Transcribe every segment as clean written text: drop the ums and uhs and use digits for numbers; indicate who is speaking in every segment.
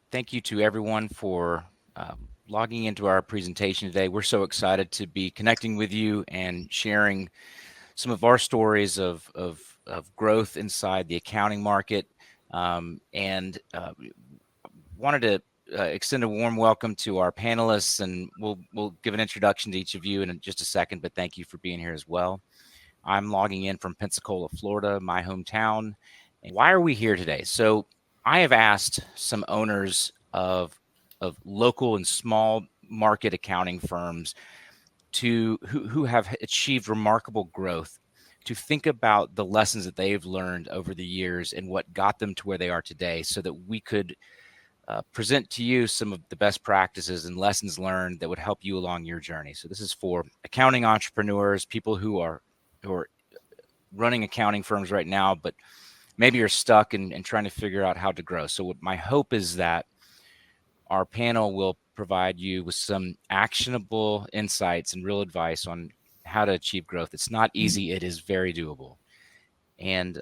Speaker 1: Thank you to everyone for logging into our presentation today. We're so excited to be connecting with you and sharing some of our stories of growth inside the accounting market. And wanted to extend a warm welcome to our panelists, and we'll give an introduction to each of you in just a second, but thank you for being here as well. I'm logging in from Pensacola, Florida, my hometown. And why are we here today? So I have asked some owners of local and small market accounting firms who have achieved remarkable growth to think about the lessons that they've learned over the years and what got them to where they are today, so that we could present to you some of the best practices and lessons learned that would help you along your journey. So this is for accounting entrepreneurs, people who are running accounting firms right now, but maybe you're stuck and trying to figure out how to grow. So what my hope is that our panel will provide you with some actionable insights and real advice on how to achieve growth. It's not easy. It is very doable. And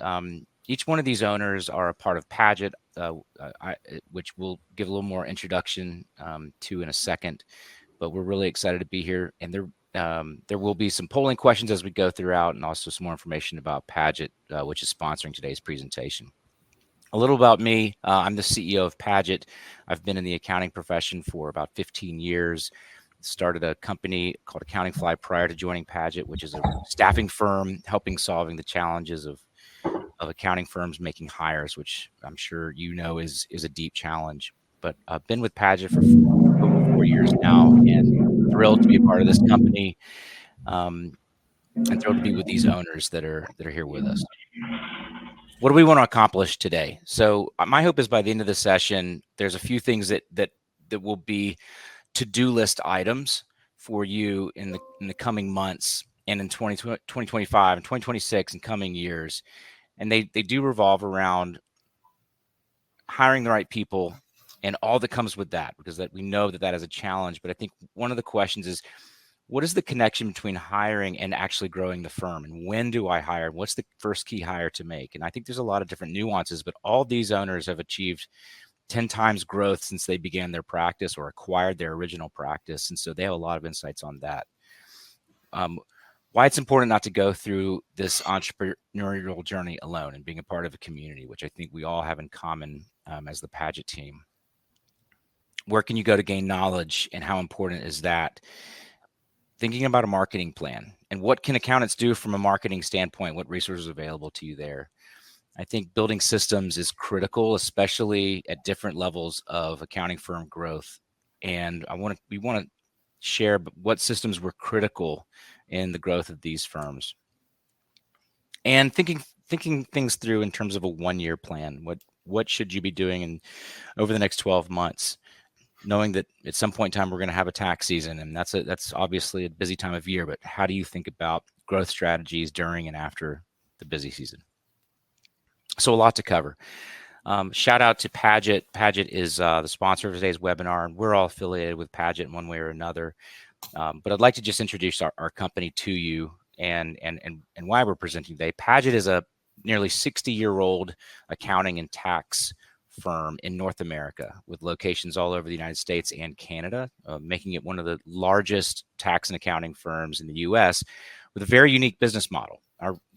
Speaker 1: each one of these owners are a part of Padgett, which we'll give a little more introduction to in a second. But we're really excited to be here. And there will be some polling questions as we go throughout, and also some more information about Padgett, which is sponsoring today's presentation. A little about me. I'm the CEO of Padgett. I've been in the accounting profession for about 15 years. Started a company called Accounting Fly prior to joining Padgett, which is a staffing firm helping solving the challenges of accounting firms making hires, which I'm sure you know is a deep challenge. But I've been with Padgett for over 4 years now, and thrilled to be a part of this company, um, and thrilled to be with these owners that are here with us. What do we want to accomplish today? So my hope is by the end of the session, there's a few things that will be to-do list items for you in the coming months and in 2025 and 2026 and coming years. And they do revolve around hiring the right people and all that comes with that, because that we know that is a challenge. But I think one of the questions is, what is the connection between hiring and actually growing the firm? And when do I hire? What's the first key hire to make? And I think there's a lot of different nuances, but all these owners have achieved 10 times growth since they began their practice or acquired their original practice. And so they have a lot of insights on that. Why it's important not to go through this entrepreneurial journey alone and being a part of a community, which I think we all have in common as the Padgett team. Where can you go to gain knowledge, and how important is that? Thinking about a marketing plan and what can accountants do from a marketing standpoint, what resources are available to you there. I think building systems is critical, especially at different levels of accounting firm growth. And we want to share what systems were critical in the growth of these firms. And thinking things through in terms of a 1-year plan. What should you be doing over the next 12 months? Knowing that at some point in time we're going to have a tax season, and that's obviously a busy time of year, but how do you think about growth strategies during and after the busy season? So a lot to cover. Shout out to Padgett. Padgett is the sponsor of today's webinar, and we're all affiliated with Padgett in one way or another. But I'd like to just introduce our company to you and why we're presenting today. Padgett is a nearly 60-year-old accounting and tax firm in North America with locations all over the United States and Canada, making it one of the largest tax and accounting firms in the U.S. with a very unique business model.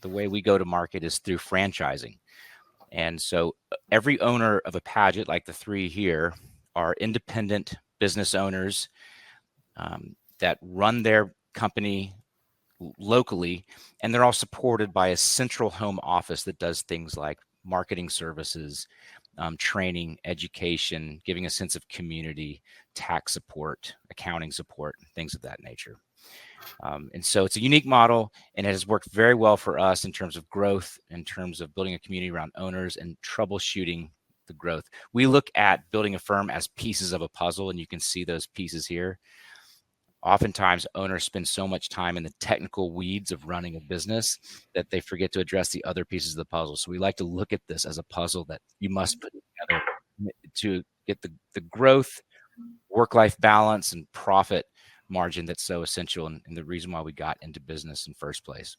Speaker 1: The way we go to market is through franchising. And so every owner of a Padgett, like the three here, are independent business owners that run their company locally, and they're all supported by a central home office that does things like marketing services, training, education, giving a sense of community, tax support, accounting support, things of that nature. And so it's a unique model, and it has worked very well for us in terms of growth, in terms of building a community around owners and troubleshooting the growth. We look at building a firm as pieces of a puzzle, and you can see those pieces here. Oftentimes, owners spend so much time in the technical weeds of running a business that they forget to address the other pieces of the puzzle. So we like to look at this as a puzzle that you must put together to get the growth, work-life balance, and profit margin that's so essential and the reason why we got into business in the first place.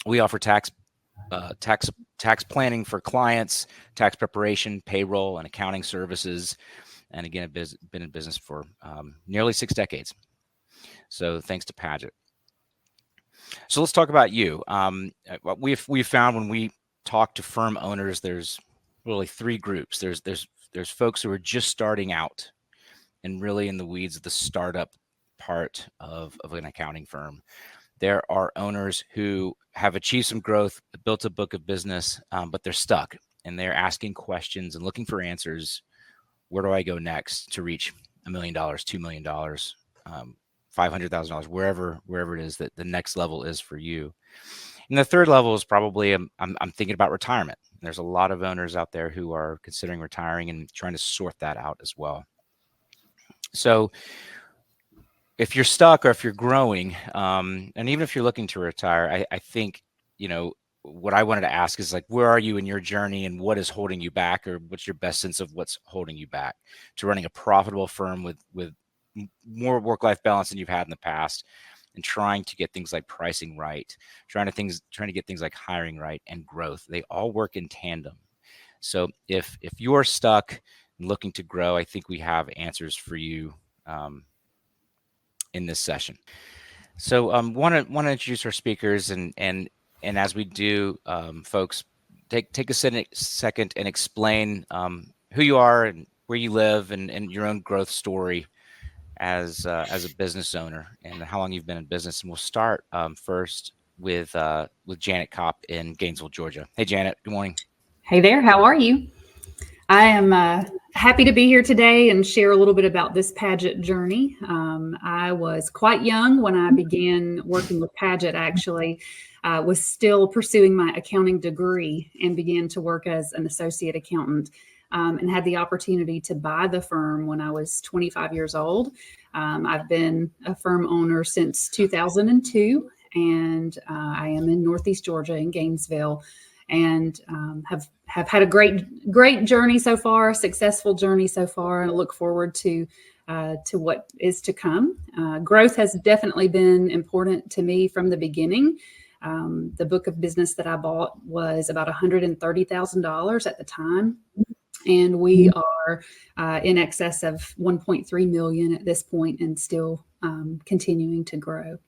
Speaker 1: We offer tax tax planning for clients, tax preparation, payroll, and accounting services. And again, I've been in business for nearly 6 decades. So thanks to Padgett. So let's talk about you. What we've found when we talk to firm owners, there's really 3 groups. There's folks who are just starting out and really in the weeds of the startup part of an accounting firm. There are owners who have achieved some growth, built a book of business, but they're stuck and they're asking questions and looking for answers. Where do I go next to reach $1 million, $2 million, $500,000, wherever it is that the next level is for you? And the third level is probably I'm thinking about retirement. There's a lot of owners out there who are considering retiring and trying to sort that out as well. So if you're stuck or if you're growing, and even if you're looking to retire, I think, what I wanted to ask is, like, where are you in your journey and what is holding you back, or what's your best sense of what's holding you back to running a profitable firm with more work-life balance than you've had in the past, and trying to get things like pricing right, trying to get things like hiring right and growth. They all work in tandem. So if you're stuck and looking to grow, I think we have answers for you in this session. So want to introduce our speakers, and as we do, folks, take a second and explain who you are and where you live, and your own growth story as a business owner, and how long you've been in business. And we'll start first with Janet Kopp in Gainesville, Georgia. Hey, Janet. Good morning.
Speaker 2: Hey there. How are you? I am happy to be here today and share a little bit about this Padgett journey. I was quite young when I began working with Padgett. Actually, was still pursuing my accounting degree and began to work as an associate accountant, and had the opportunity to buy the firm when I was 25 years old. I've been a firm owner since 2002, and I am in Northeast Georgia in Gainesville, and have had a great journey so far, successful journey so far, and I look forward to what is to come. Growth has definitely been important to me from the beginning. The book of business that I bought was about $130,000 at the time, and we are in excess of 1.3 million at this point, and still continuing to grow.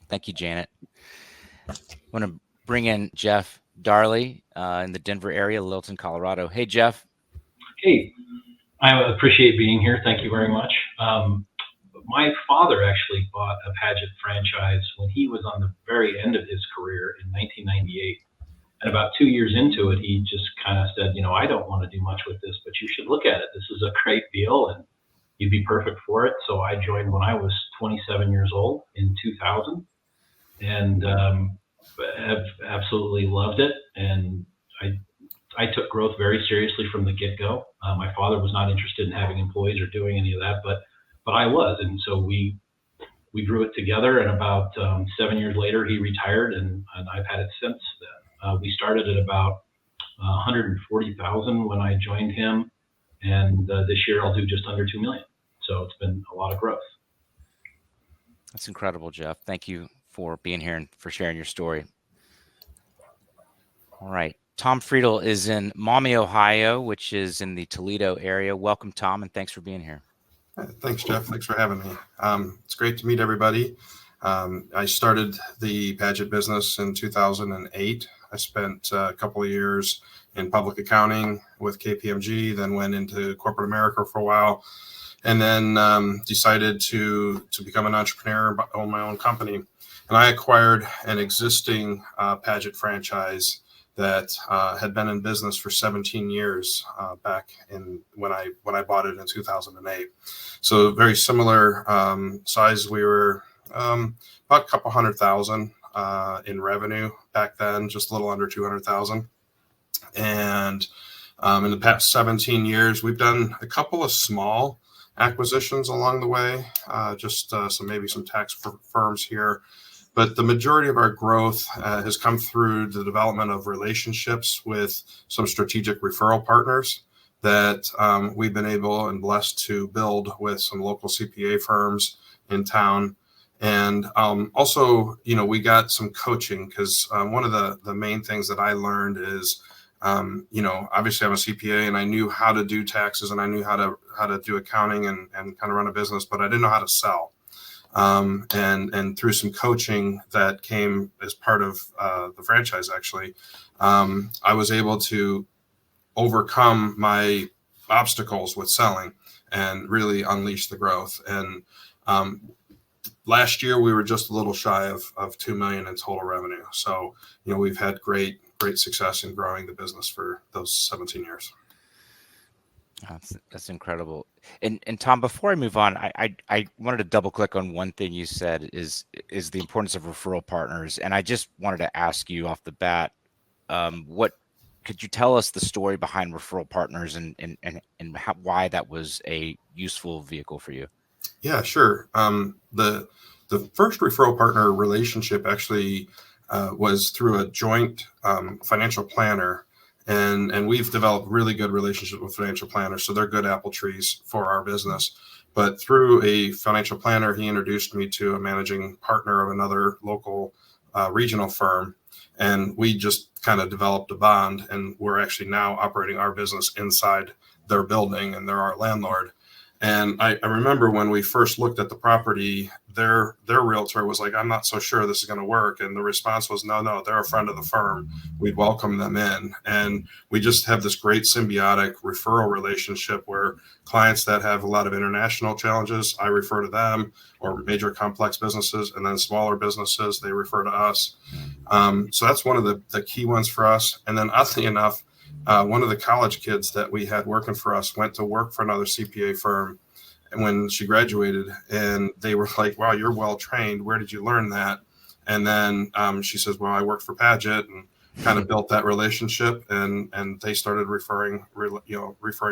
Speaker 1: Thank you, Janet. I want to bring in Jeff Darley in the Denver area, Littleton, Colorado. Hey, Jeff.
Speaker 3: Hey, I appreciate being here. Thank you very much. My father actually bought a Padgett franchise when he was on the very end of his career in 1998. And about 2 years into it, he just kind of said, I don't want to do much with this, but you should look at it. This is a great deal and you'd be perfect for it. So I joined when I was 27 years old in 2000, and have absolutely loved it. And I took growth very seriously from the get-go. My father was not interested in having employees or doing any of that, but I was. And so we grew it together. And about 7 years later, he retired, and I've had it since then. We started at about 140,000 when I joined him. And this year I'll do just under 2 million. So it's been a lot of growth.
Speaker 1: That's incredible, Jeff. Thank you for being here and for sharing your story. All right. Tom Friedel is in Maumee, Ohio, which is in the Toledo area. Welcome, Tom, and thanks for being here.
Speaker 4: Thanks, Jeff. Thanks for having me. It's great to meet everybody. I started the Padgett business in 2008. I spent a couple of years in public accounting with KPMG, then went into corporate America for a while, and then decided to become an entrepreneur, own my own company. And I acquired an existing Padgett franchise that had been in business for 17 years back in when I bought it in 2008. So very similar size. We were about a couple 100,000 in revenue back then, just a little under 200,000. And in the past 17 years, we've done a couple of small acquisitions along the way, just some tax firms here. But the majority of our growth has come through the development of relationships with some strategic referral partners that we've been able and blessed to build with some local CPA firms in town. And also, we got some coaching because one of the main things that I learned is, obviously I'm a CPA and I knew how to do taxes and I knew how to do accounting and kind of run a business, but I didn't know how to sell. And through some coaching that came as part of the franchise, actually, I was able to overcome my obstacles with selling and really unleash the growth. And last year we were just a little shy of 2 million in total revenue. So, we've had great success in growing the business for those 17 years.
Speaker 1: That's incredible. And Tom, before I move on, I wanted to double click on one thing you said is the importance of referral partners. And I just wanted to ask you off the bat, what could you tell us the story behind referral partners and why that was a useful vehicle for you?
Speaker 4: Yeah, sure. The first referral partner relationship actually was through a joint financial planner, and we've developed really good relationships with financial planners, so they're good apple trees for our business. But through a financial planner, he introduced me to a managing partner of another local regional firm, and we just kind of developed a bond, and we're actually now operating our business inside their building, and they're our landlord. And I remember when we first looked at the property, their realtor was like, "I'm not so sure this is going to work." And the response was, no, they're a friend of the firm. We'd welcome them in. And we just have this great symbiotic referral relationship where clients that have a lot of international challenges, I refer to them, or major complex businesses, and then smaller businesses, they refer to us. So that's one of the key ones for us. And then oddly enough, one of the college kids that we had working for us went to work for another CPA firm when she graduated, and they were like, "Wow, you're well trained. Where did you learn that?" And then she says, "Well, I worked for Padgett," and kind of built that relationship, and they started referring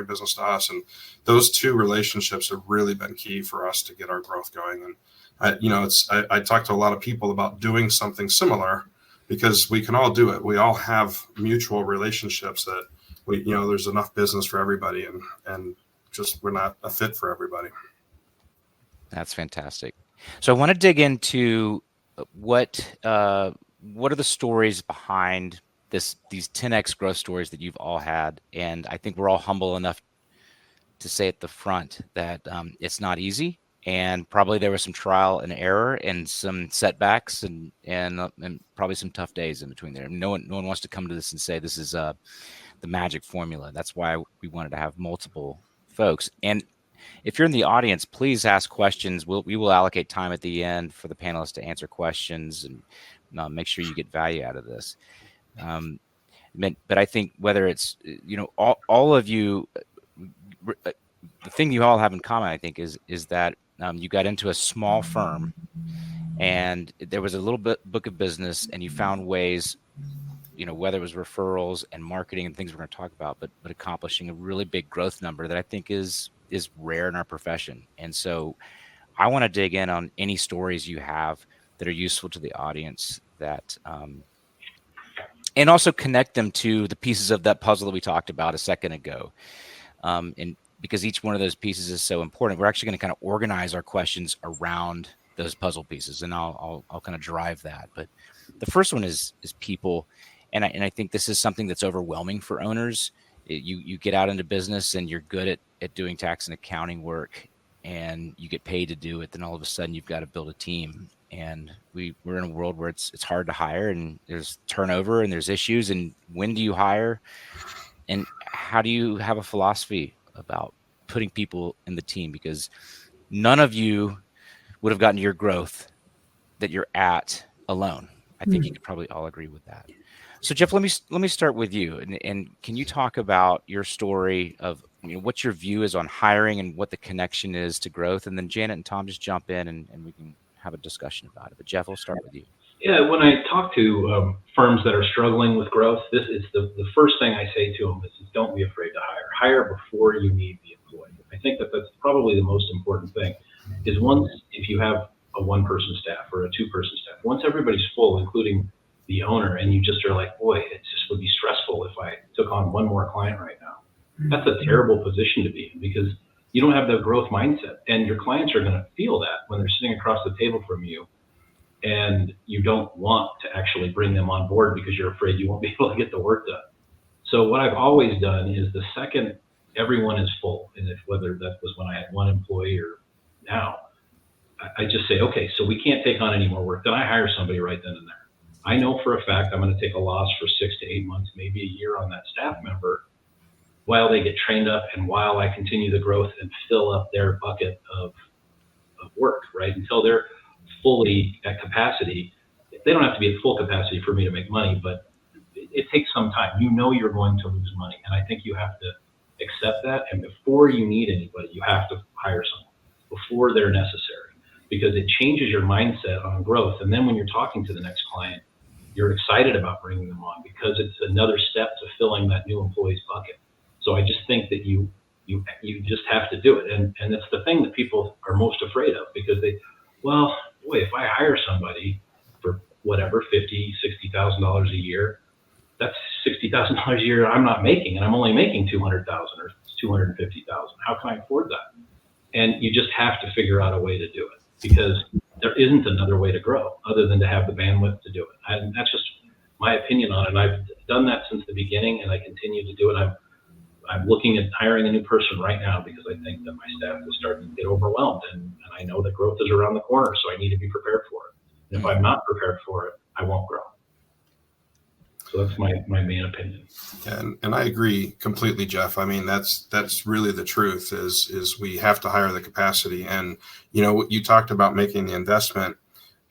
Speaker 4: business to us. And those two relationships have really been key for us to get our growth going. And I talk to a lot of people about doing something similar, because we can all do it. We all have mutual relationships that there's enough business for everybody, and just we're not a fit for everybody.
Speaker 1: That's fantastic. So I want to dig into what are the stories behind these 10x growth stories that you've all had. And I think we're all humble enough to say at the front that it's not easy. And probably there was some trial and error and some setbacks and probably some tough days in between there. No one wants to come to this and say this is the magic formula. That's why we wanted to have multiple folks. And if you're in the audience, please ask questions. We will allocate time at the end for the panelists to answer questions and make sure you get value out of this. But I think whether it's all of you, the thing you all have in common, I think, is that you got into a small firm and there was a little bit book of business, and you found ways, whether it was referrals and marketing and things we're going to talk about, but accomplishing a really big growth number that I think is rare in our profession. And so I want to dig in on any stories you have that are useful to the audience, that and also connect them to the pieces of that puzzle that we talked about a second ago. And because each one of those pieces is so important, we're actually going to kind of organize our questions around those puzzle pieces, and I'll kind of drive that. But the first one is people, and I think this is something that's overwhelming for owners. You get out into business and you're good at doing tax and accounting work, and you get paid to do it. Then all of a sudden you've got to build a team, and we're in a world where it's hard to hire, and there's turnover and there's issues. And when do you hire? And how do you have a philosophy about putting people in the team? Because none of you would have gotten to your growth that you're at alone. I think you could probably all agree with that. So Jeff, let me start with you, and can you talk about your story of what your view is on hiring and what the connection is to growth? And then Janet and Tom just jump in and we can have a discussion about it. But Jeff, we'll start with you.
Speaker 3: Yeah, when I talk to firms that are struggling with growth, this is the first thing I say to them is don't be afraid to hire. Hire before you need the employee. I think that's probably the most important thing. Is if you have a one-person staff or a two-person staff, once everybody's full, including the owner, and you just are like, boy, it just would be stressful if I took on one more client right now. That's a terrible position to be in, because You don't have the growth mindset, and your clients are going to feel that when they're sitting across the table from you, and you don't want to actually bring them on board because you're afraid you won't be able to get the work done. So what I've always done is the second everyone is full, and whether that was when I had one employee or now, I just say, okay, so we can't take on any more work. Then I hire somebody right then and there. I know for a fact I'm going to take a loss for 6 to 8 months, maybe a year on that staff member while they get trained up and while I continue the growth and fill up their bucket of work, right? Until they're fully at capacity. They don't have to be at full capacity for me to make money, but it takes some time. You know you're going to lose money, and I think you have to accept that. And before you need anybody, you have to hire someone before they're necessary, because it changes your mindset on growth. And then when you're talking to the next client, you're excited about bringing them on because it's another step to filling that new employee's bucket. So I just think that you just have to do it. And it's the thing that people are most afraid of, because well, boy, if I hire somebody for whatever, $50,000, $60,000 a year, that's $60,000 a year I'm not making, and I'm only making $200,000 or $250,000. How can I afford that? And you just have to figure out a way to do it, because there isn't another way to grow other than to have the bandwidth to do it. And that's just my opinion on it. And I've done that since the beginning, and I continue to do it. I'm looking at hiring a new person right now because I think that my staff is starting to get overwhelmed, and I know that growth is around the corner, so I need to be prepared for it. And if I'm not prepared for it, I won't grow. So that's my main opinion.
Speaker 4: And I agree completely, Jeff. I mean, that's really the truth is we have to hire the capacity. And, you know, you talked about making the investment,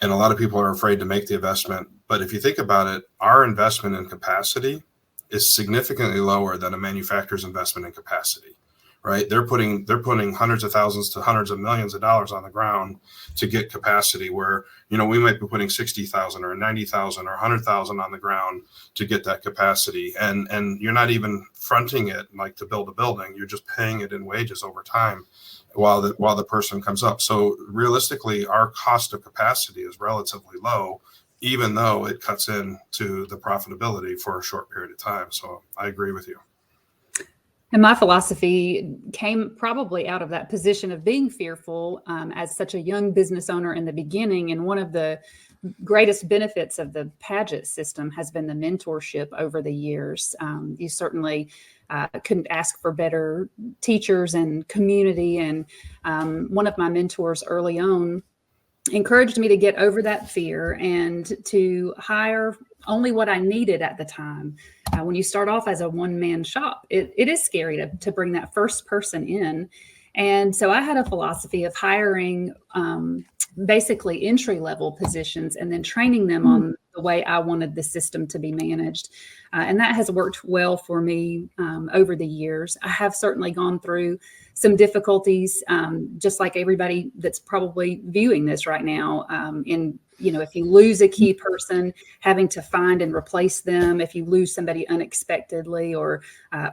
Speaker 4: and a lot of people are afraid to make the investment. But if you think about it, our investment in capacity is significantly lower than a manufacturer's investment in capacity, right? They're putting hundreds of thousands to hundreds of millions of dollars on the ground to get capacity, where, you know, we might be putting 60,000 or 90,000 or 100,000 on the ground to get that capacity. And you're not even fronting it like to build a building. You're just paying it in wages over time while the person comes up. So realistically, our cost of capacity is relatively low, even though it cuts into the profitability for a short period of time. So I agree with you.
Speaker 2: And my philosophy came probably out of that position of being fearful as such a young business owner in the beginning. And one of the greatest benefits of the Padgett system has been the mentorship over the years. You certainly couldn't ask for better teachers and community. And one of my mentors early on encouraged me to get over that fear and to hire only what I needed at the time. When you start off as a one-man shop, it is scary to bring that first person in. And so I had a philosophy of hiring basically entry-level positions and then training them on the way I wanted the system to be managed. And that has worked well for me over the years. I have certainly gone through some difficulties, just like everybody that's probably viewing this right now. If you lose a key person, having to find and replace them, if you lose somebody unexpectedly or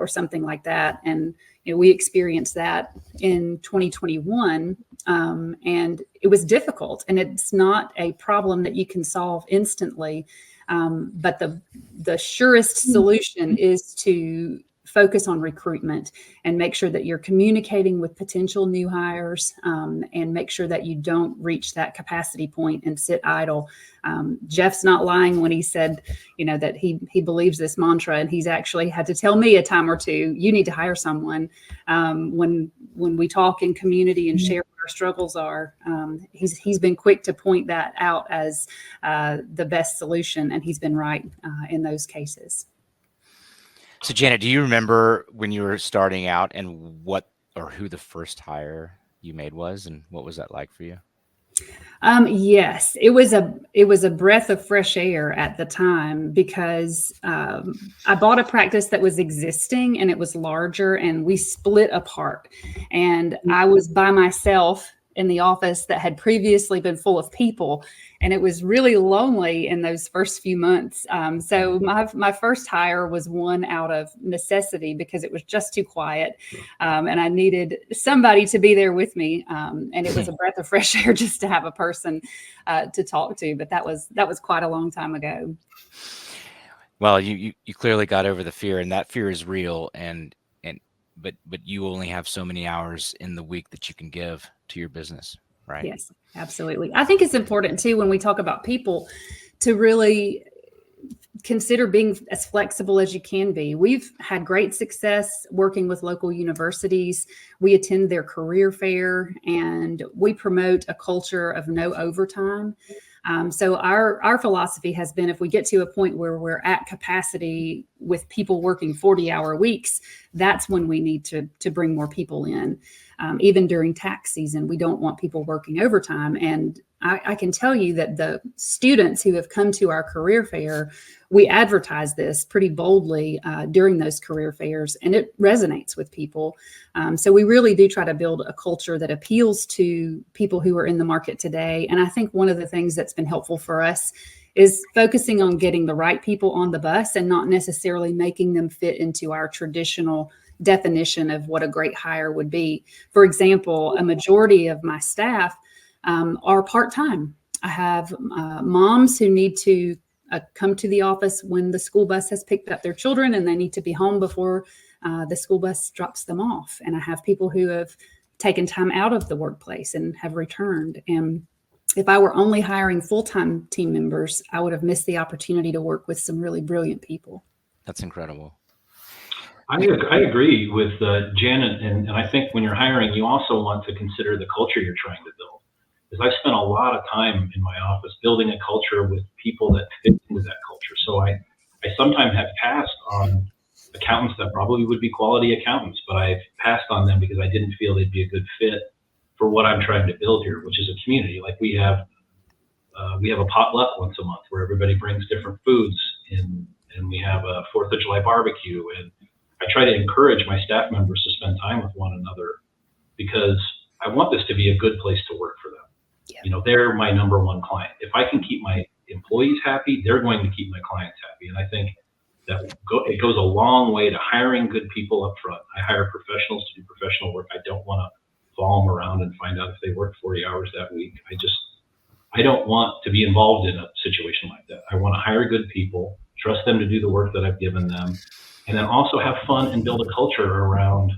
Speaker 2: something like that. And we experienced that in 2021, and it was difficult. And it's not a problem that you can solve instantly. But the surest solution is to focus on recruitment and make sure that you're communicating with potential new hires, and make sure that you don't reach that capacity point and sit idle. Jeff's not lying when he said, that he believes this mantra, and he's actually had to tell me a time or two, you need to hire someone. When we talk in community and share what our struggles are, he's been quick to point that out as the best solution, and he's been right in those cases.
Speaker 1: So Janet, do you remember when you were starting out and what or who the first hire you made was, and what was that like for you?
Speaker 2: Yes, it was a breath of fresh air at the time, because I bought a practice that was existing and it was larger, and we split apart, and I was by myself in the office that had previously been full of people. And it was really lonely in those first few months. So my first hire was one out of necessity, because it was just too quiet. And I needed somebody to be there with me. And it was a breath of fresh air just to have a person to talk to. But that was quite a long time ago.
Speaker 1: Well, you clearly got over the fear, and that fear is real. And but you only have so many hours in the week that you can give to your business, right?
Speaker 2: Yes, absolutely. I think it's important too, when we talk about people, to really consider being as flexible as you can be. We've had great success working with local universities. We attend their career fair, and we promote a culture of no overtime. So our philosophy has been, if we get to a point where we're at capacity with people working 40-hour weeks, that's when we need to bring more people in. Even during tax season, we don't want people working overtime. And I can tell you that the students who have come to our career fair, we advertise this pretty boldly during those career fairs, and it resonates with people. So we really do try to build a culture that appeals to people who are in the market today. And I think one of the things that's been helpful for us is focusing on getting the right people on the bus and not necessarily making them fit into our traditional definition of what a great hire would be. For example, a majority of my staff are part-time. I have moms who need to come to the office when the school bus has picked up their children, and they need to be home before the school bus drops them off. And I have people who have taken time out of the workplace and have returned. And if I were only hiring full-time team members, I would have missed the opportunity to work with some really brilliant people.
Speaker 1: That's incredible.
Speaker 3: I agree with Jen, and I think when you're hiring, you also want to consider the culture you're trying to build. Because I've spent a lot of time in my office building a culture with people that fit into that culture. So I sometimes have passed on accountants that probably would be quality accountants, but I've passed on them because I didn't feel they'd be a good fit for what I'm trying to build here, which is a community. Like we have a potluck once a month where everybody brings different foods in, and we have a 4th of July barbecue. And I try to encourage my staff members to spend time with one another because I want this to be a good place to work for them. Yeah. You know, they're my number one client. If I can keep my employees happy, they're going to keep my clients happy. And I think that it goes a long way to hiring good people up front. I hire professionals to do professional work. I don't want to follow them around and find out if they work 40 hours that week. I don't want to be involved in a situation like that. I want to hire good people, trust them to do the work that I've given them, and then also have fun and build a culture around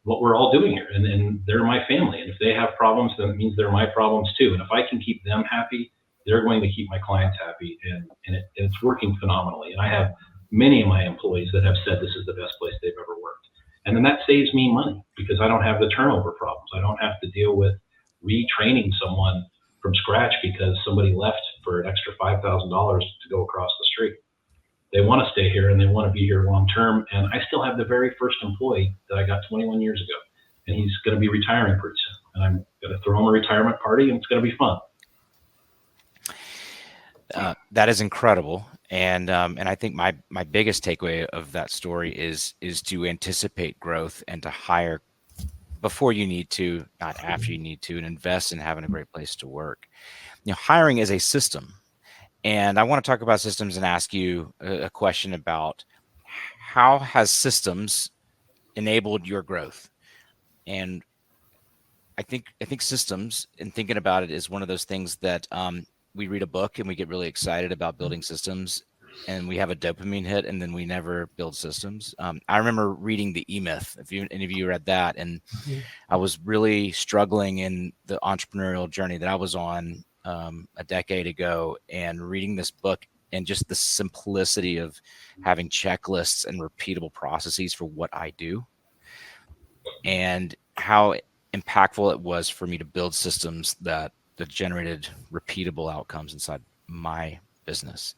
Speaker 3: what we're all doing here. And they're my family. And if they have problems, then it means they're my problems too. And if I can keep them happy, they're going to keep my clients happy. And it's working phenomenally. And I have many of my employees that have said this is the best place they've ever worked. And then that saves me money because I don't have the turnover problems. I don't have to deal with retraining someone from scratch because somebody left for an extra $5,000 to go across the street. They want to stay here and they want to be here long term. And I still have the very first employee that I got 21 years ago, and he's going to be retiring pretty soon. And I'm going to throw him a retirement party, and it's going to be fun.
Speaker 1: That is incredible. And I think my biggest takeaway of that story is to anticipate growth and to hire before you need to, not after you need to, and invest in having a great place to work. You know, hiring is a system. And I want to talk about systems and ask you a question about how has systems enabled your growth? And I think systems, and thinking about it, is one of those things that we read a book and we get really excited about building systems, and we have a dopamine hit, and then we never build systems. I remember reading the E-Myth, if any of you read that, and I was really struggling in the entrepreneurial journey that I was on a decade ago, and reading this book and just the simplicity of having checklists and repeatable processes for what I do, and how impactful it was for me to build systems that generated repeatable outcomes inside my business.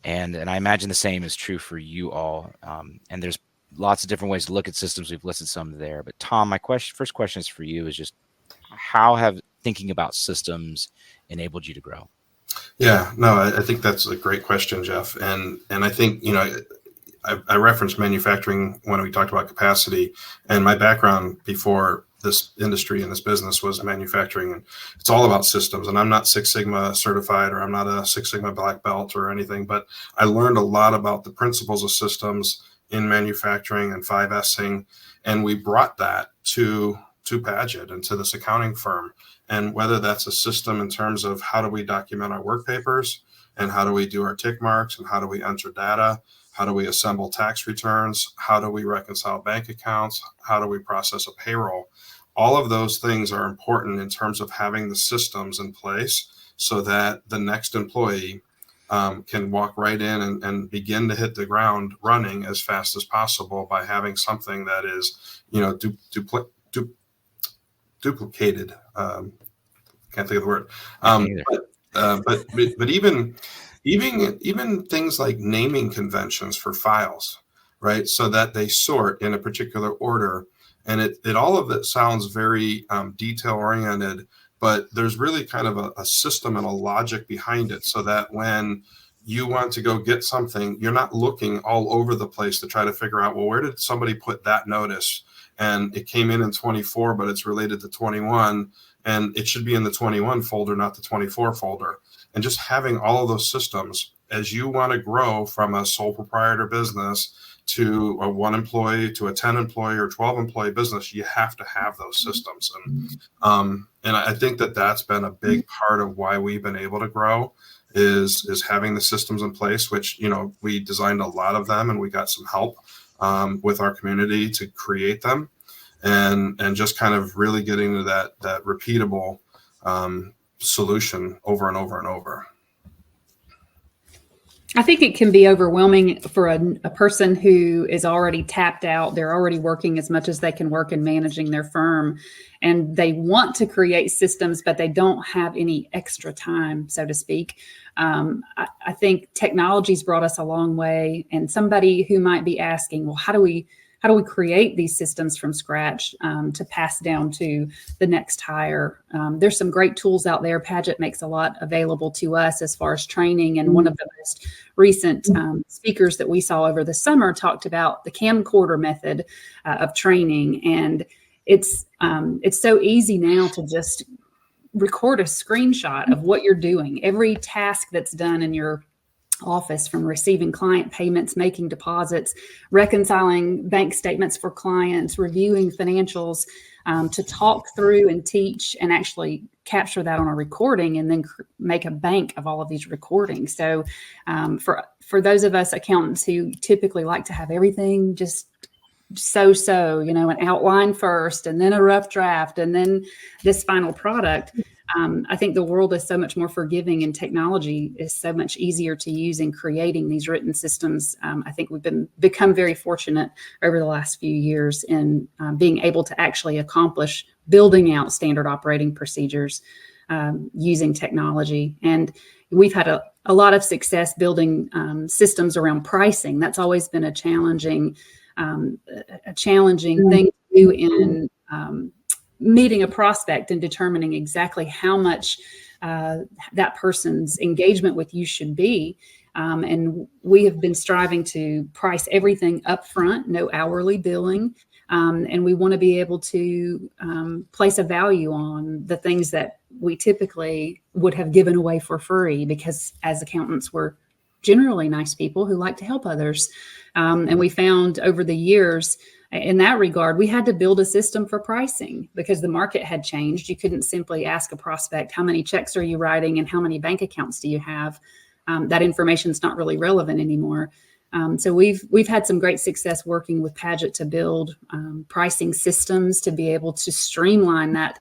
Speaker 1: And I imagine the same is true for you all. And there's lots of different ways to look at systems. We've listed some there, but Tom, my first question is for you, is just how have thinking about systems enabled you to grow?
Speaker 4: Yeah, no, I think that's a great question, Jeff. And I think, you know, I referenced manufacturing when we talked about capacity, and my background before this industry and this business was manufacturing, and it's all about systems. And I'm not Six Sigma certified, or I'm not a Six Sigma black belt or anything, but I learned a lot about the principles of systems in manufacturing and 5S'ing, and we brought that to Padgett and to this accounting firm. And whether that's a system in terms of how do we document our work papers, and how do we do our tick marks, and how do we enter data, How do we assemble tax returns? How do we reconcile bank accounts? How do we process a payroll? All of those things are important in terms of having the systems in place so that the next employee can walk right in and begin to hit the ground running as fast as possible by having something that is, duplicated. Can't think of the word. But even things like naming conventions for files, right? So that they sort in a particular order. And it all of it sounds very detail oriented, but there's really kind of a system and a logic behind it, so that when you want to go get something, you're not looking all over the place to try to figure out, well, where did somebody put that notice? And it came in 24, but it's related to 21, and it should be in the 21 folder, not the 24 folder. And just having all of those systems as you want to grow from a sole proprietor business to a 1 employee to a 10 employee or 12 employee business, you have to have those systems. And I think that that's been a big part of why we've been able to grow is having the systems in place, which, we designed a lot of them, and we got some help with our community to create them, and just kind of really getting to that repeatable solution over and over and over.
Speaker 2: I think it can be overwhelming for a person who is already tapped out. They're already working as much as they can work and managing their firm, and they want to create systems, but they don't have any extra time, so to speak. I think technology's brought us a long way, and somebody who might be asking, well, how do we create these systems from scratch to pass down to the next hire? There's some great tools out there. Padgett makes a lot available to us as far as training. And one of the most recent speakers that we saw over the summer talked about the camcorder method of training. And it's so easy now to just record a screenshot of what you're doing. Every task that's done in your office, from receiving client payments, making deposits, reconciling bank statements for clients, reviewing financials, to talk through and teach and actually capture that on a recording and then make a bank of all of these recordings. So for those of us accountants who typically like to have everything just an outline first and then a rough draft and then this final product, I think the world is so much more forgiving, and technology is so much easier to use in creating these written systems. I think we've become very fortunate over the last few years in being able to actually accomplish building out standard operating procedures using technology. And we've had a lot of success building systems around pricing. That's always been a challenging thing to do in meeting a prospect and determining exactly how much that person's engagement with you should be. And we have been striving to price everything up front, no hourly billing. And we want to be able to place a value on the things that we typically would have given away for free, because as accountants, we're generally nice people who like to help others. And we found over the years, in that regard, we had to build a system for pricing because the market had changed. You couldn't simply ask a prospect, how many checks are you writing and how many bank accounts do you have? That information is not really relevant anymore. So we've had some great success working with Padgett to build pricing systems to be able to streamline that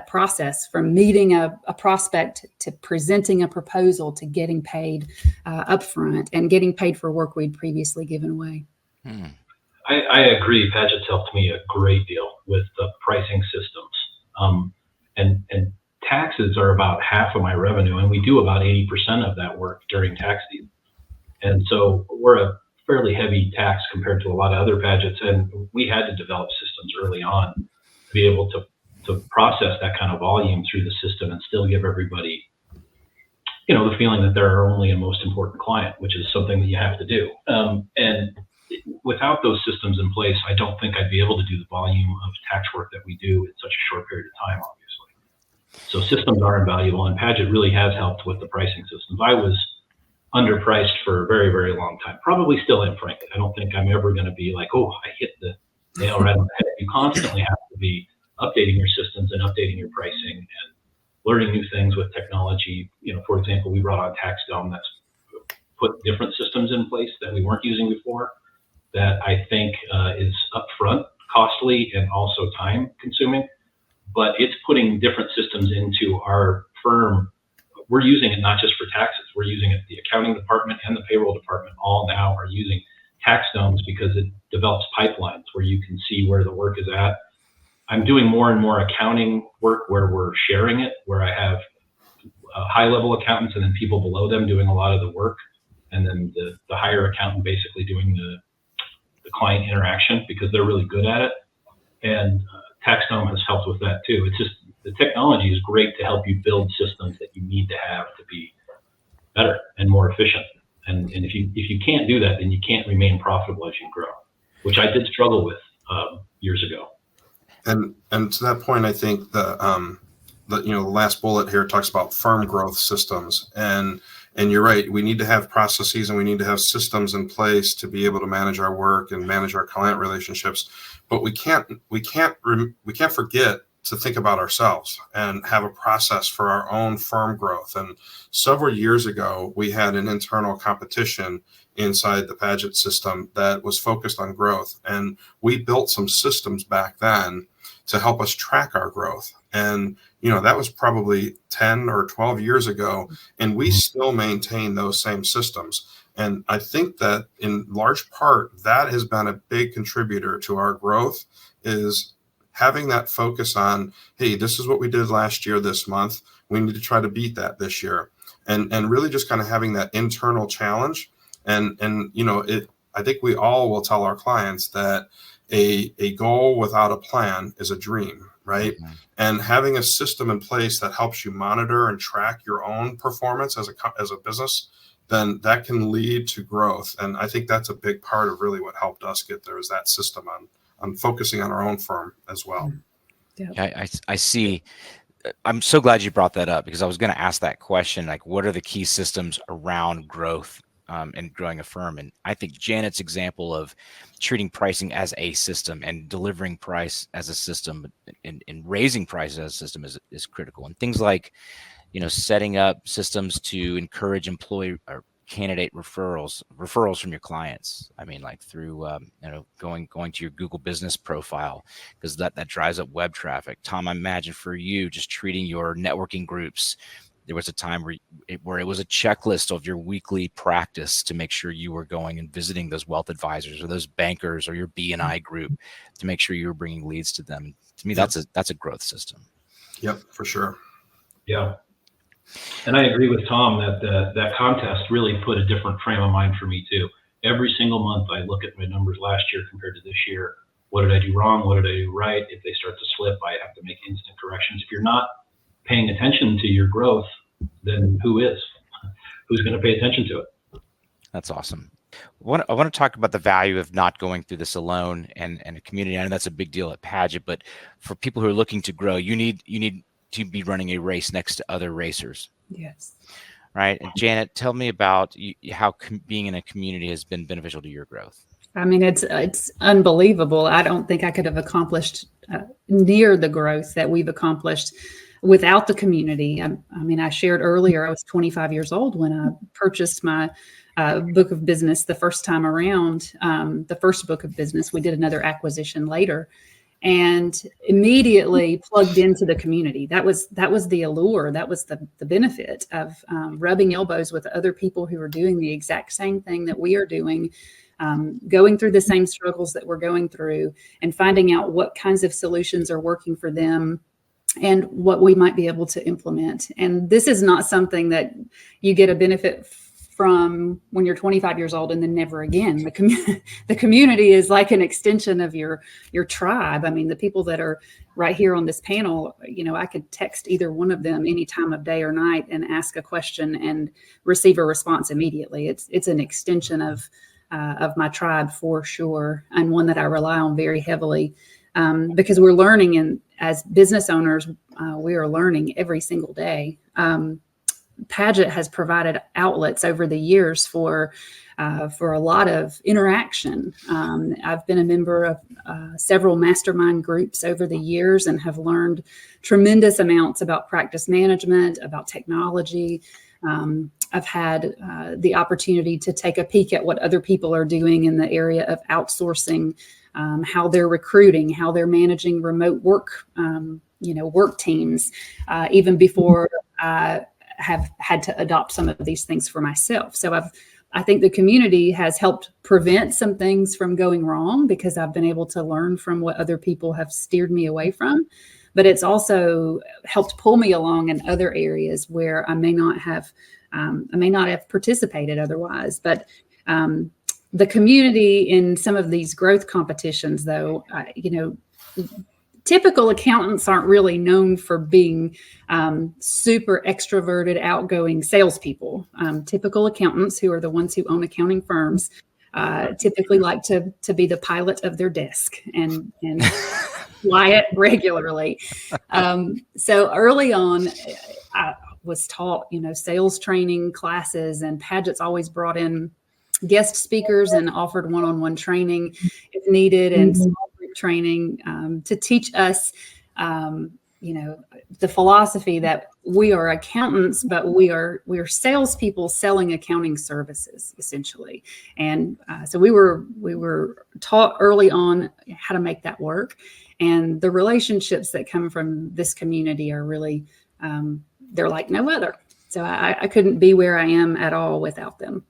Speaker 2: process from meeting a prospect to presenting a proposal to getting paid upfront and getting paid for work we'd previously given away.
Speaker 3: I agree. Padgett's helped me a great deal with the pricing systems. And taxes are about half of my revenue, and we do about 80% of that work during tax season. And so we're a fairly heavy tax compared to a lot of other Padgetts, and we had to develop systems early on to be able to process that kind of volume through the system and still give everybody, the feeling that they're only a most important client, which is something that you have to do. And without those systems in place, I don't think I'd be able to do the volume of tax work that we do in such a short period of time, obviously. So systems are invaluable, and Padgett really has helped with the pricing systems. I was underpriced for a very, very long time. Probably still am, frankly. I don't think I'm ever going to be like, oh, I hit the nail right on the head. You constantly have to be updating your systems and updating your pricing and learning new things with technology. For example, we brought on TaxDome. That's put different systems in place that we weren't using before that I think is upfront costly and also time consuming, but it's putting different systems into our firm. We're using it not just for taxes. We're using it, the accounting department and the payroll department all now are using tax domes because it develops pipelines where you can see where the work is at. I'm doing more and more accounting work where we're sharing it, where I have high-level accountants and then people below them doing a lot of the work, and then the higher accountant basically doing the client interaction because they're really good at it. And TaxDome has helped with that too. It's just the technology is great to help you build systems that you need to have to be better and more efficient. And if you can't do that, then you can't remain profitable as you grow, which I did struggle with years ago.
Speaker 4: And to that point, I think the last bullet here talks about firm growth systems, and you're right. We need to have processes and we need to have systems in place to be able to manage our work and manage our client relationships. But we can't forget to think about ourselves and have a process for our own firm growth. And several years ago, we had an internal competition inside the Padgett system that was focused on growth. And we built some systems back then to help us track our growth. And, that was probably 10 or 12 years ago. And we still maintain those same systems. And I think that in large part, that has been a big contributor to our growth, is having that focus on, hey, this is what we did last year, this month. We need to try to beat that this year. And really just kind of having that internal challenge. And I think we all will tell our clients that a goal without a plan is a dream, right? Mm-hmm. And having a system in place that helps you monitor and track your own performance as a business, then that can lead to growth. And I think that's a big part of really what helped us get there, is that system on focusing on our own firm as well.
Speaker 1: Yeah, I see. I'm so glad you brought that up, because I was going to ask that question, like, what are the key systems around growth and growing a firm? And I think Janet's example of treating pricing as a system and delivering price as a system and raising prices as a system is critical. And things like, setting up systems to encourage employee or candidate referrals from your clients. I mean, like through going to your Google business profile, because that drives up web traffic. Tom, I imagine for you, just treating your networking groups, there was a time where it was a checklist of your weekly practice to make sure you were going and visiting those wealth advisors or those bankers or your B&I group to make sure you were bringing leads to them. To me, that's a growth system.
Speaker 4: Yep, for sure.
Speaker 3: Yeah. And I agree with Tom that contest really put a different frame of mind for me too. Every single month I look at my numbers last year compared to this year. What did I do wrong? What did I do right? If they start to slip, I have to make instant corrections. If you're not paying attention to your growth, then who is? Who's going to pay attention to it?
Speaker 1: That's awesome. I want to talk about the value of not going through this alone and a community. I know that's a big deal at Padgett, but for people who are looking to grow, you need to be running a race next to other racers.
Speaker 2: Yes.
Speaker 1: Right. And Janet, tell me about how being in a community has been beneficial to your growth.
Speaker 2: I mean, it's unbelievable. I don't think I could have accomplished near the growth that we've accomplished without the community. I mean, I shared earlier, I was 25 years old when I purchased my book of business the first time around, the first book of business. We did another acquisition later and immediately plugged into the community. That was the allure. That was the benefit of rubbing elbows with other people who are doing the exact same thing that we are doing, going through the same struggles that we're going through, and finding out what kinds of solutions are working for them and what we might be able to implement. And this is not something that you get a benefit from when you're 25 years old and then never again. The community is like an extension of your tribe. I mean, the people that are right here on this panel, I could text either one of them any time of day or night and ask a question and receive a response immediately. It's an extension of my tribe for sure, and one that I rely on very heavily because we're learning, and as business owners, we are learning every single day. Padgett has provided outlets over the years for a lot of interaction. I've been a member of several mastermind groups over the years and have learned tremendous amounts about practice management, about technology, I've had the opportunity to take a peek at what other people are doing in the area of outsourcing, how they're recruiting, how they're managing remote work, work teams, even before I have had to adopt some of these things for myself. So I think the community has helped prevent some things from going wrong because I've been able to learn from what other people have steered me away from. But it's also helped pull me along in other areas where I may not have participated otherwise. But the community in some of these growth competitions, though, typical accountants aren't really known for being super extroverted, outgoing salespeople. Typical accountants, who are the ones who own accounting firms, typically like to be the pilot of their desk and fly it regularly. So early on, I was taught, sales training classes, and Padgett's always brought in guest speakers and offered one-on-one training if needed, and small group training to teach us, the philosophy that we are accountants, but we are salespeople selling accounting services, essentially. And so we were taught early on how to make that work. And the relationships that come from this community are really, they're like no other. So I couldn't be where I am at all without them.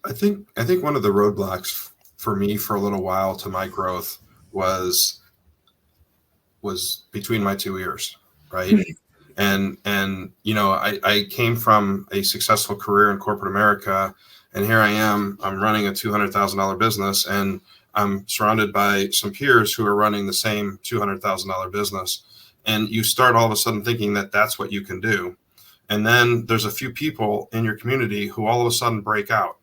Speaker 4: I think one of the roadblocks for me for a little while to my growth was between my two ears, right? and I came from a successful career in corporate America, and here I'm running a $200,000 business, and I'm surrounded by some peers who are running the same $200,000 business. And you start all of a sudden thinking that that's what you can do. And then there's a few people in your community who all of a sudden break out.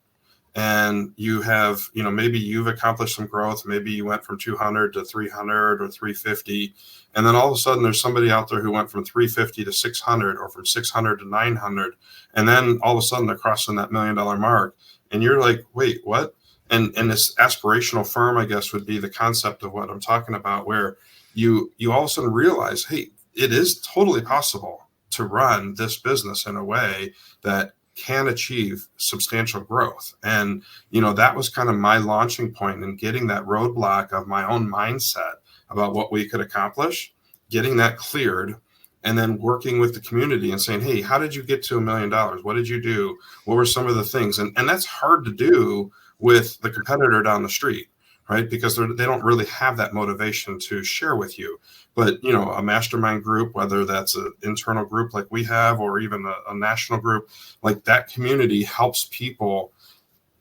Speaker 4: And you have, maybe you've accomplished some growth. Maybe you went from 200 to 300 or 350. And then all of a sudden there's somebody out there who went from 350 to 600 or from 600 to 900. And then all of a sudden they're crossing that $1 million mark. And you're like, wait, what? And this aspirational firm, I guess, would be the concept of what I'm talking about, where you all of a sudden realize, hey, it is totally possible to run this business in a way that can achieve substantial growth. And, that was kind of my launching point in getting that roadblock of my own mindset about what we could accomplish, getting that cleared, and then working with the community and saying, hey, how did you get to $1 million? What did you do? What were some of the things? And that's hard to do with the competitor down the street, right? Because they don't really have that motivation to share with you. But, a mastermind group, whether that's an internal group like we have, or even a national group, like that community helps people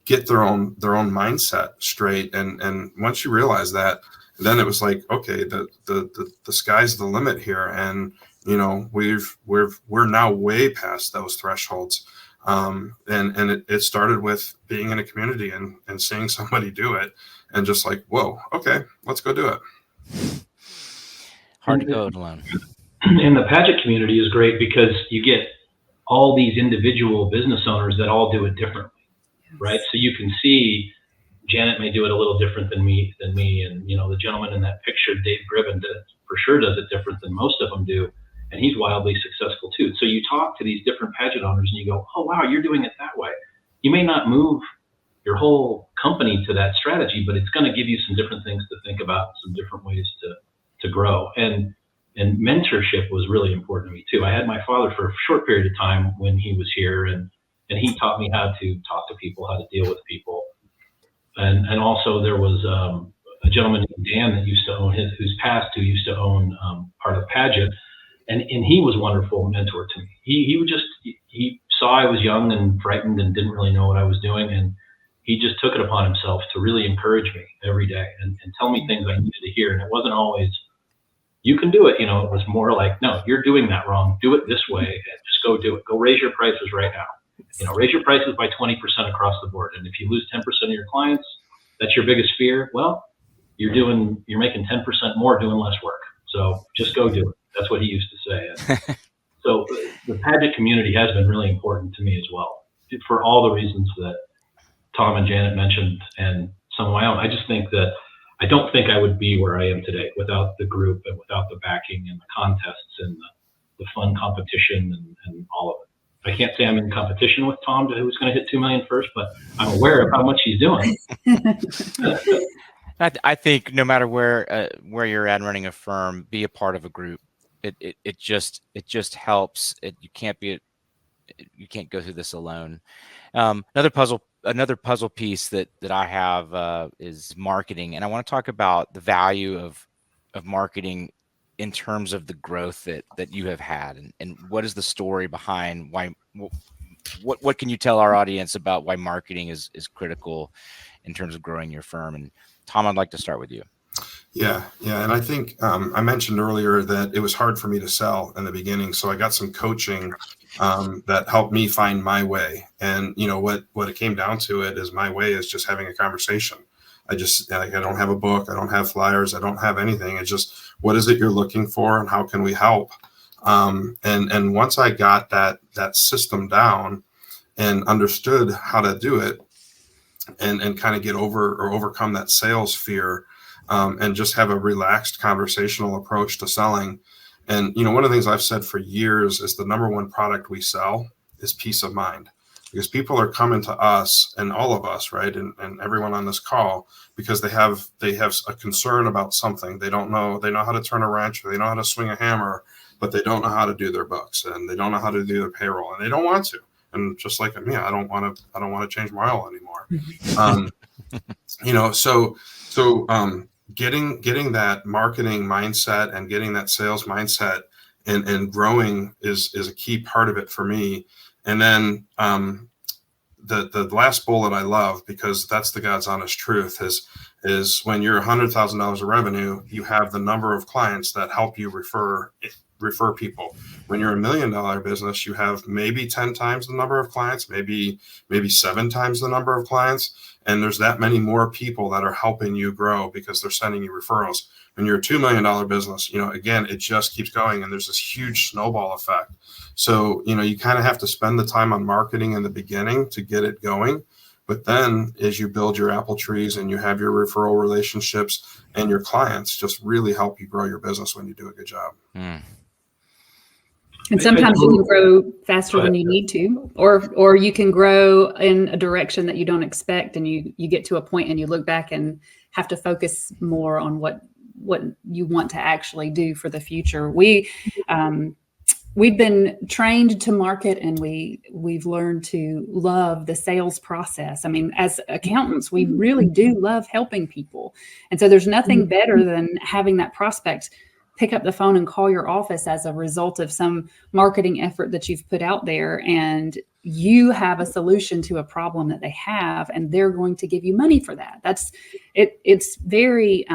Speaker 4: get their own mindset straight. And once you realize that, then it was like, okay, the sky's the limit here. And, we're now way past those thresholds. And it started with being in a community and seeing somebody do it, and just like, whoa, okay, let's go do it.
Speaker 1: Hard to go it alone.
Speaker 3: And the Padgett community is great because you get all these individual business owners that all do it differently, right? So you can see Janet may do it a little different than me, and the gentleman in that picture, Dave Gribben, for sure does it different than most of them do, and he's wildly successful too. So you talk to these different Padgett owners and you go, oh wow, you're doing it that way. You may not move your whole company to that strategy, but it's going to give you some different things to think about, some different ways to grow. And mentorship was really important to me too. I had my father for a short period of time when he was here, and he taught me how to talk to people, how to deal with people. And also there was a gentleman named Dan that used to own who's passed, who used to own part of Padgett. And he was a wonderful mentor to me. He saw I was young and frightened and didn't really know what I was doing. And he just took it upon himself to really encourage me every day and tell me things I needed to hear. And it wasn't always, you can do it. It was more like, no, you're doing that wrong. Do it this way and just go do it. Go raise your prices right now. Raise your prices by 20% across the board. And if you lose 10% of your clients, that's your biggest fear. Well, you're making 10% more doing less work. So just go do it. That's what he used to say. And so the Padgett community has been really important to me as well, for all the reasons that Tom and Janet mentioned, and some of my own. I just think that I don't think I would be where I am today without the group and without the backing and the contests and the fun competition and all of it. I can't say I'm in competition with Tom to who's going to hit 2 million first, but I'm aware of how much he's doing.
Speaker 1: I think no matter where you're at running a firm, be a part of a group. It just helps. You can't go through this alone. Another puzzle piece that I have is marketing, and I want to talk about the value of marketing in terms of the growth that you have had, and what is the story behind why. What can you tell our audience about why marketing is critical in terms of growing your firm? And Tom, I'd like to start with you.
Speaker 4: Yeah. And I think I mentioned earlier that it was hard for me to sell in the beginning, so I got some coaching that helped me find my way. And what it came down to it is my way is just having a conversation. I don't have a book, I don't have flyers, I don't have anything. It's just, what is it you're looking for, and how can we help? And once I got that system down and understood how to do it, and kind of get over or overcome that sales fear, and just have a relaxed conversational approach to selling. And one of the things I've said for years is the number one product we sell is peace of mind, because people are coming to us, and all of us, right, and everyone on this call, because they have a concern about something. They know how to turn a wrench, or they know how to swing a hammer, but they don't know how to do their books, and they don't know how to do their payroll, and they don't want to. And just like me, I don't want to change my oil anymore. So getting that marketing mindset and getting that sales mindset and growing is a key part of it for me. And then the last bullet I love, because that's the God's honest truth, is when you're $100,000 of revenue, you have the number of clients that help you refer people. When you're $1 million business, you have maybe 10 times the number of clients, maybe 7 times the number of clients. And there's that many more people that are helping you grow because they're sending you referrals. When you're a $2 million business, again, it just keeps going, and there's this huge snowball effect. So, you kind of have to spend the time on marketing in the beginning to get it going. But then as you build your apple trees and you have your referral relationships, and your clients just really help you grow your business when you do a good job.
Speaker 1: Mm.
Speaker 2: And sometimes you can grow faster than you need to, or you can grow in a direction that you don't expect, and you get to a point and you look back and have to focus more on what you want to actually do for the future. We've been trained to market, and we've learned to love the sales process. I mean, as accountants, we really do love helping people. And so there's nothing better than having that prospect pick up the phone and call your office as a result of some marketing effort that you've put out there, and you have a solution to a problem that they have, and they're going to give you money for that. It's very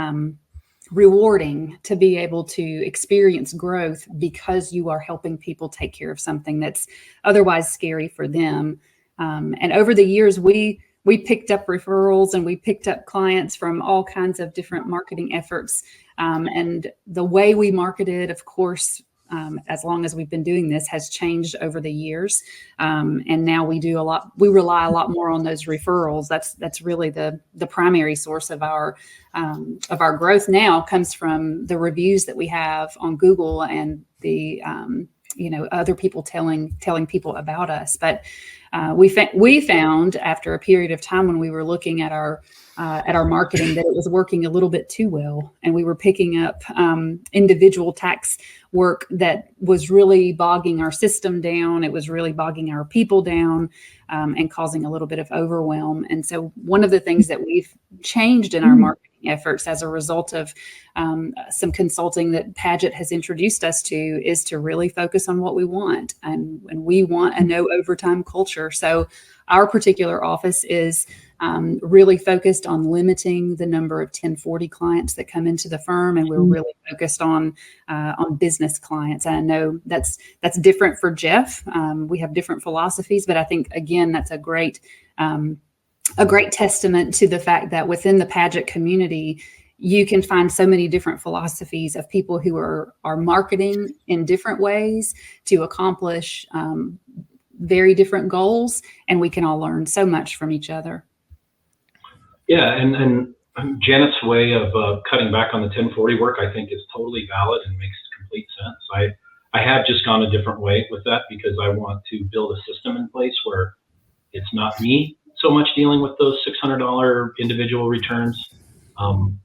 Speaker 2: rewarding to be able to experience growth because you are helping people take care of something that's otherwise scary for them. And over the years, we picked up referrals, and we picked up clients from all kinds of different marketing efforts. And the way we marketed, of course, as long as we've been doing this, has changed over the years. And now we rely a lot more on those referrals. That's really the primary source of our growth now, comes from the reviews that we have on Google, and the other people telling people about us. But we found after a period of time, when we were looking at our marketing, that it was working a little bit too well, and we were picking up individual tax work that was really bogging our system down. It was really bogging our people down, and causing a little bit of overwhelm. And so one of the things that we've changed in our marketing efforts as a result of some consulting that Padgett has introduced us to is to really focus on what we want. And we want a no overtime culture. So our particular office is really focused on limiting the number of 1040 clients that come into the firm, and we're really focused on business clients. And I know that's different for Jeff. We have different philosophies, but I think, again, that's a great testament to the fact that within the Padgett community, you can find so many different philosophies of people who are marketing in different ways to accomplish very different goals, and we can all learn so much from each other.
Speaker 3: Yeah, and Janet's way of cutting back on the 1040 work, I think, is totally valid and makes complete sense. I have just gone a different way with that because I want to build a system in place where it's not me so much dealing with those $600 individual returns,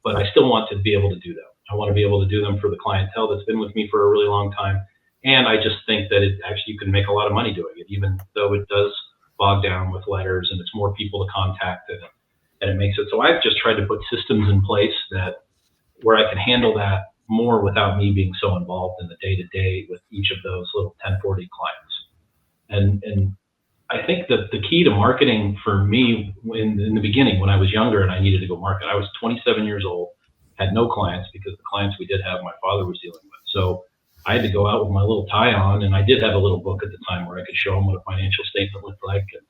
Speaker 3: but I still want to be able to do them. I want to be able to do them for the clientele that's been with me for a really long time. And I just think that it actually, you can make a lot of money doing it, even though it does bog down with letters and it's more people to contact and it makes it. So I've just tried to put systems in place that where I can handle that more without me being so involved in the day to day with each of those little 1040 clients. And I think that the key to marketing for me in the beginning, when I was younger and I needed to go market, I was 27 years old, had no clients because the clients we did have, my father was dealing with. So I had to go out with my little tie on, and I did have a little book at the time where I could show them what a financial statement looked like. And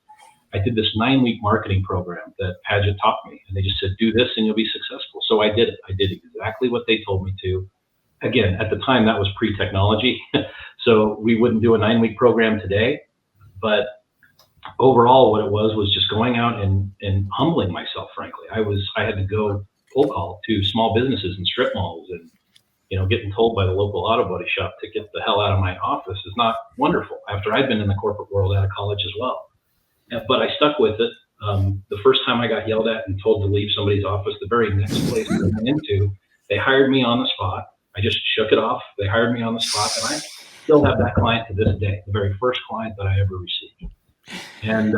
Speaker 3: I did this 9-week marketing program that Padgett taught me, and they just said, do this and you'll be successful. So I did it. I did exactly what they told me to. Again, at the time, that was pre-technology. So we wouldn't do a 9-week program today, but overall what it was just going out and humbling myself, frankly. I had to go cold call to small businesses and strip malls, and getting told by the local auto body shop to get the hell out of my office is not wonderful after I'd been in the corporate world out of college as well. But I stuck with it. The first time I got yelled at and told to leave somebody's office, the very next place I went into, they hired me on the spot. I just shook it off. They hired me on the spot, and I still have that client to this day, the very first client that I ever received. And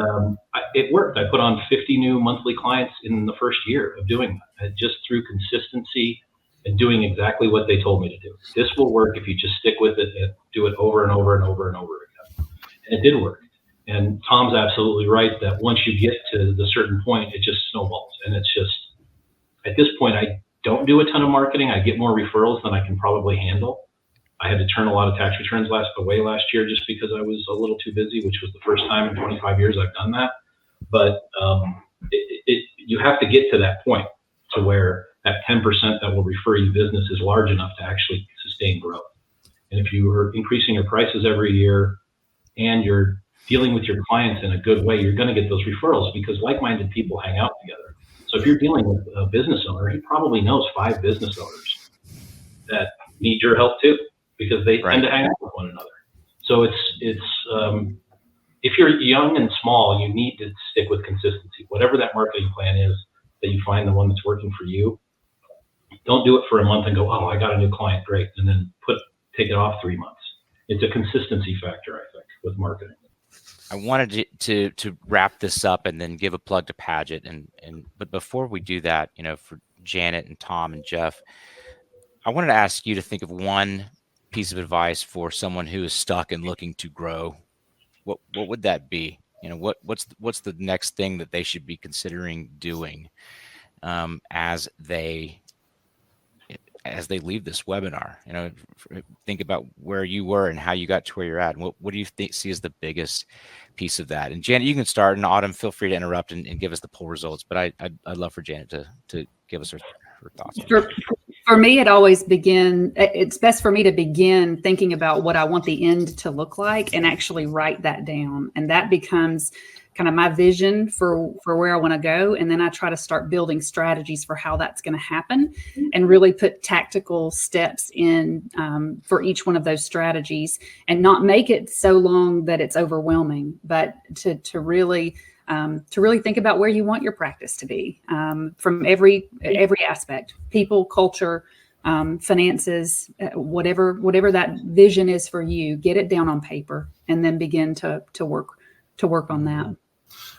Speaker 3: it worked. I put on 50 new monthly clients in the first year of doing that, just through consistency and doing exactly what they told me to do. This will work if you just stick with it and do it over and over and over and over again. And it did work. And Tom's absolutely right that once you get to the certain point, it just snowballs. And it's just, at this point, I don't do a ton of marketing. I get more referrals than I can probably handle. I had to turn a lot of tax returns away last year just because I was a little too busy, which was the first time in 25 years I've done that. But you have to get to that point to where that 10% that will refer you business is large enough to actually sustain growth. And if you are increasing your prices every year and you're dealing with your clients in a good way, you're going to get those referrals because like-minded people hang out together. So if you're dealing with a business owner, he probably knows 5 business owners that need your help too, because they tend to hang out with one another. So it's if you're young and small, you need to stick with consistency. Whatever that marketing plan is, that you find the one that's working for you. Don't do it for a month and go, oh, I got a new client, great, and then take it off 3 months. It's a consistency factor, I think, with marketing.
Speaker 1: I wanted to wrap this up and then give a plug to Padgett, but before we do that, for Janet and Tom and Jeff, I wanted to ask you to think of one piece of advice for someone who is stuck and looking to grow. What would that be? What's the next thing that they should be considering doing as they leave this webinar? Think about where you were and how you got to where you're at. And what do you see as the biggest piece of that? And Janet, you can start, and Autumn, feel free to interrupt and give us the poll results. But I'd love for Janet to give us her thoughts.
Speaker 2: For me, it's best for me to begin thinking about what I want the end to look like and actually write that down. And that becomes kind of my vision for where I want to go. And then I try to start building strategies for how that's going to happen and really put tactical steps in for each one of those strategies and not make it so long that it's overwhelming, but to really think about where you want your practice to be from every aspect, people, culture, finances, whatever that vision is for you, get it down on paper and then begin to work on that.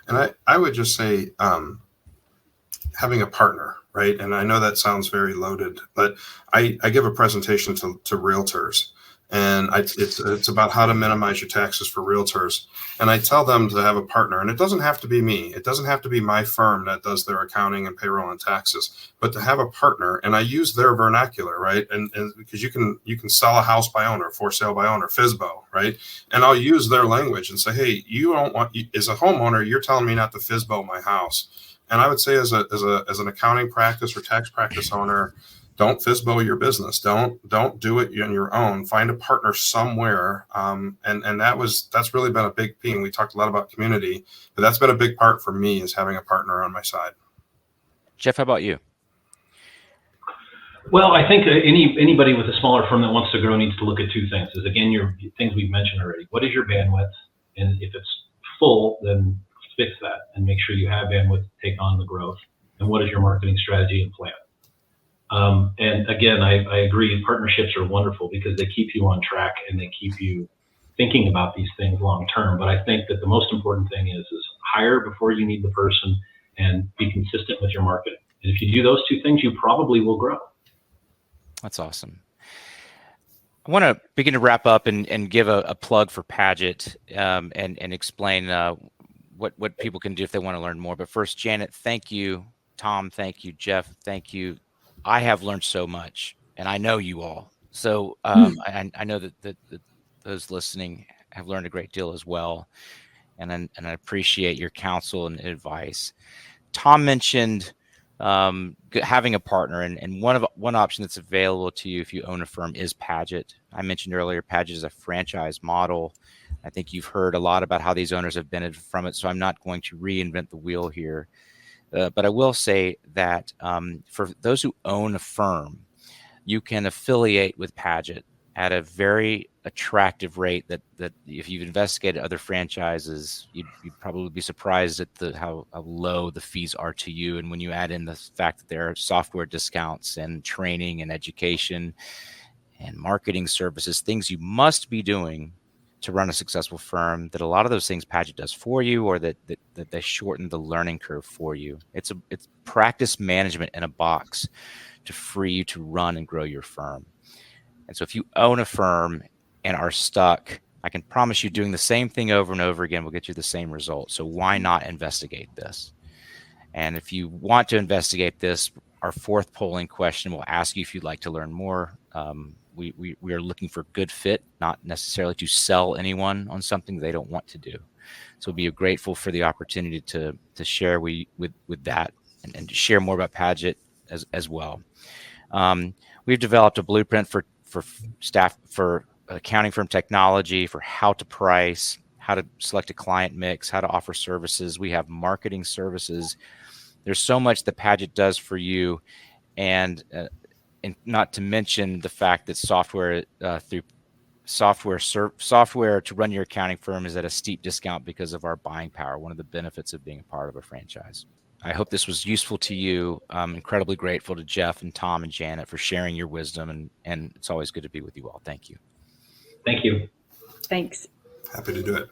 Speaker 4: And I would just say having a partner, right? And I know that sounds very loaded, but I give a presentation to realtors, and it's about how to minimize your taxes for realtors. And I tell them to have a partner, and it doesn't have to be me. It doesn't have to be my firm that does their accounting and payroll and taxes, but to have a partner. And I use their vernacular, right? And because you can sell a house by owner, for sale by owner, FSBO, right? And I'll use their language and say, hey, as a homeowner, you're telling me not to FSBO my house. And I would say as an accounting practice or tax practice owner, don't FSBO your business. Don't do it on your own. Find a partner somewhere. And that's really been a big theme. We talked a lot about community, but that's been a big part for me, is having a partner on my side.
Speaker 1: Jeff, how about you?
Speaker 3: Well, I think anybody with a smaller firm that wants to grow needs to look at two things. Is again, your things we've mentioned already. What is your bandwidth? And if it's full, then fix that and make sure you have bandwidth to take on the growth. And what is your marketing strategy and plan? And again, I agree. Partnerships are wonderful because they keep you on track and they keep you thinking about these things long term. But I think that the most important thing is hire before you need the person and be consistent with your marketing. And if you do those two things, you probably will grow.
Speaker 1: That's awesome. I want to begin to wrap up and give a plug for Padgett and explain what people can do if they want to learn more. But first, Janet, thank you. Tom, thank you. Jeff, thank you. I have learned so much, and I know you all. So I know that those listening have learned a great deal as well, and I appreciate your counsel and advice. Tom mentioned having a partner, and one option that's available to you if you own a firm is Padgett. I mentioned earlier, Padgett is a franchise model. I think you've heard a lot about how these owners have benefited from it, so I'm not going to reinvent the wheel here. But I will say that for those who own a firm, you can affiliate with Padgett at a very attractive rate that if you've investigated other franchises, you'd probably be surprised at how low the fees are to you. And when you add in the fact that there are software discounts and training and education and marketing services, things you must be doing to run a successful firm, that a lot of those things Padgett does for you, or that they shorten the learning curve for you. It's practice management in a box to free you to run and grow your firm. And so if you own a firm and are stuck, I can promise you doing the same thing over and over again will get you the same result. So why not investigate this? And if you want to investigate this, our fourth polling question will ask you if you'd like to learn more. We are looking for good fit, not necessarily to sell anyone on something they don't want to do. So we'll be grateful for the opportunity to share with that and to share more about Padgett as well. We've developed a blueprint for staff, for accounting firm technology, for how to price, how to select a client mix, how to offer services. We have marketing services. There's so much that Padgett does for you, and not to mention the fact that software to run your accounting firm is at a steep discount because of our buying power. One of the benefits of being a part of a franchise. I hope this was useful to you. I'm incredibly grateful to Jeff and Tom and Janet for sharing your wisdom, and it's always good to be with you all. Thank you.
Speaker 3: Thank you.
Speaker 2: Thanks.
Speaker 4: Happy to do it.